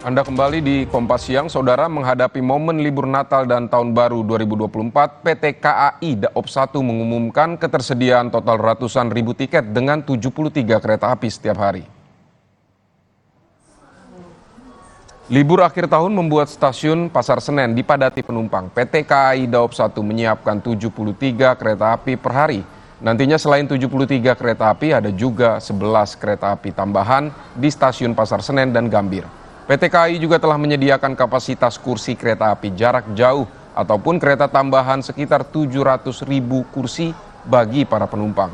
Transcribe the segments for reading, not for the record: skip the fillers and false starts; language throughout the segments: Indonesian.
Anda kembali di Kompas Siang, Saudara. Menghadapi momen libur Natal dan Tahun Baru 2024, PT KAI Daop 1 mengumumkan ketersediaan total ratusan ribu tiket dengan 73 kereta api setiap hari. Libur akhir tahun membuat stasiun Pasar Senen dipadati penumpang. PT KAI Daop 1 menyiapkan 73 kereta api per hari. Nantinya selain 73 kereta api, ada juga 11 kereta api tambahan di stasiun Pasar Senen dan Gambir. PT KAI juga telah menyediakan kapasitas kursi kereta api jarak jauh ataupun kereta tambahan sekitar 700.000 kursi bagi para penumpang.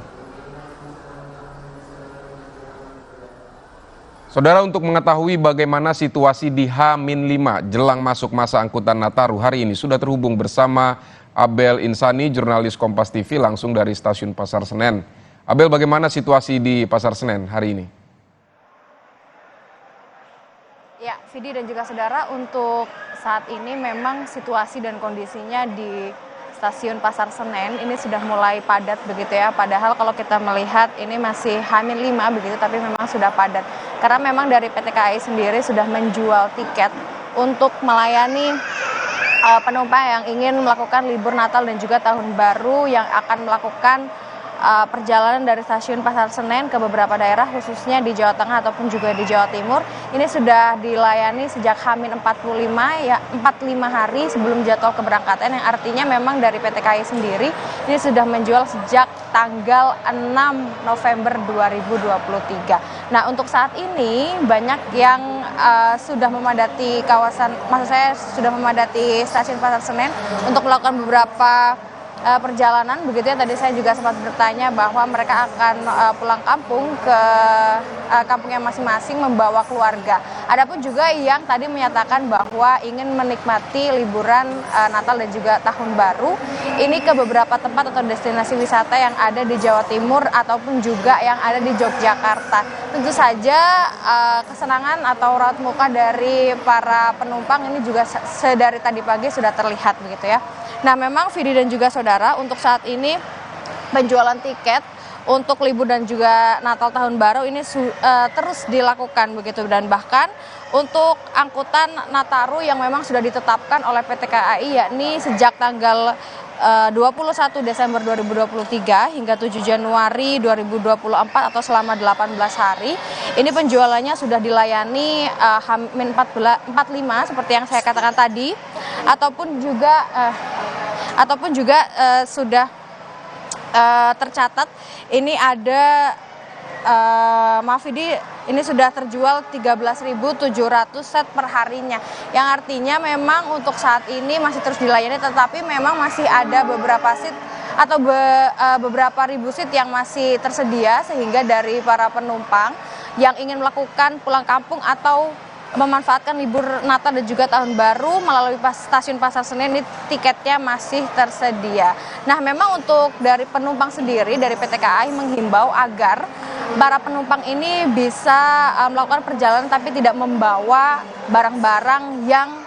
Saudara, untuk mengetahui bagaimana situasi di H-5 jelang masuk masa angkutan Nataru hari ini, sudah terhubung bersama Abel Insani, jurnalis Kompas TV langsung dari stasiun Pasar Senen. Abel, bagaimana situasi di Pasar Senen hari ini? Ya, Vidi dan juga saudara, untuk saat ini memang situasi dan kondisinya di stasiun Pasar Senen ini sudah mulai padat begitu ya. Padahal kalau kita melihat ini masih H-5 begitu, tapi memang sudah padat. Karena memang dari PT KAI sendiri sudah menjual tiket untuk melayani penumpang yang ingin melakukan libur Natal dan juga Tahun Baru yang akan melakukan perjalanan dari stasiun Pasar Senen ke beberapa daerah khususnya di Jawa Tengah ataupun juga di Jawa Timur. Ini sudah dilayani sejak H-45 ya, 45 hari sebelum jadwal keberangkatan, yang artinya memang dari PT KAI sendiri ini sudah menjual sejak tanggal 6 November 2023. Nah, untuk saat ini banyak yang sudah memadati kawasan, maksud saya sudah memadati stasiun Pasar Senen untuk melakukan beberapa perjalanan begitu ya. Tadi saya juga sempat bertanya bahwa mereka akan pulang kampung ke kampungnya masing-masing membawa keluarga. Adapun juga yang tadi menyatakan bahwa ingin menikmati liburan Natal dan juga Tahun Baru ini ke beberapa tempat atau destinasi wisata yang ada di Jawa Timur ataupun juga yang ada di Yogyakarta. Tentu saja kesenangan atau raut muka dari para penumpang ini juga sedari tadi pagi sudah terlihat begitu ya. Nah, memang Vidi dan juga saudara, untuk saat ini penjualan tiket untuk libur dan juga Natal Tahun Baru ini terus dilakukan begitu, dan bahkan untuk angkutan Nataru yang memang sudah ditetapkan oleh PT KAI yakni sejak tanggal 21 Desember 2023 hingga 7 Januari 2024 atau selama 18 hari. Ini penjualannya sudah dilayani H-45 seperti yang saya katakan tadi, ataupun juga sudah tercatat ini ada maaf ini sudah terjual 13.700 set per harinya, yang artinya memang untuk saat ini masih terus dilayani, tetapi memang masih ada beberapa seat atau beberapa ribu seat yang masih tersedia, sehingga dari para penumpang yang ingin melakukan pulang kampung atau memanfaatkan libur Natal dan juga Tahun Baru melalui stasiun Pasar Senen ini tiketnya masih tersedia. Nah, memang untuk dari penumpang sendiri dari PT KAI menghimbau agar para penumpang ini bisa melakukan perjalanan tapi tidak membawa barang-barang yang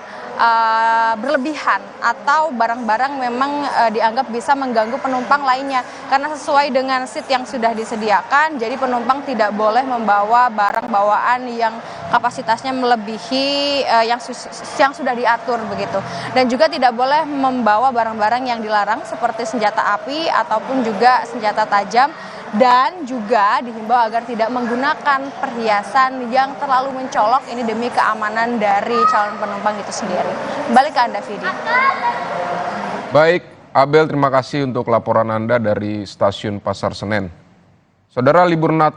berlebihan atau barang-barang memang dianggap bisa mengganggu penumpang lainnya, karena sesuai dengan seat yang sudah disediakan, jadi penumpang tidak boleh membawa barang bawaan yang kapasitasnya melebihi yang sudah diatur begitu, dan juga tidak boleh membawa barang-barang yang dilarang seperti senjata api ataupun juga senjata tajam, dan juga dihimbau agar tidak menggunakan perhiasan yang terlalu mencolok ini demi keamanan dari calon penumpang itu sendiri. Kembali ke Anda, Vidi. Baik, Abel, terima kasih untuk laporan Anda dari stasiun Pasar Senen. Saudara, libur Natal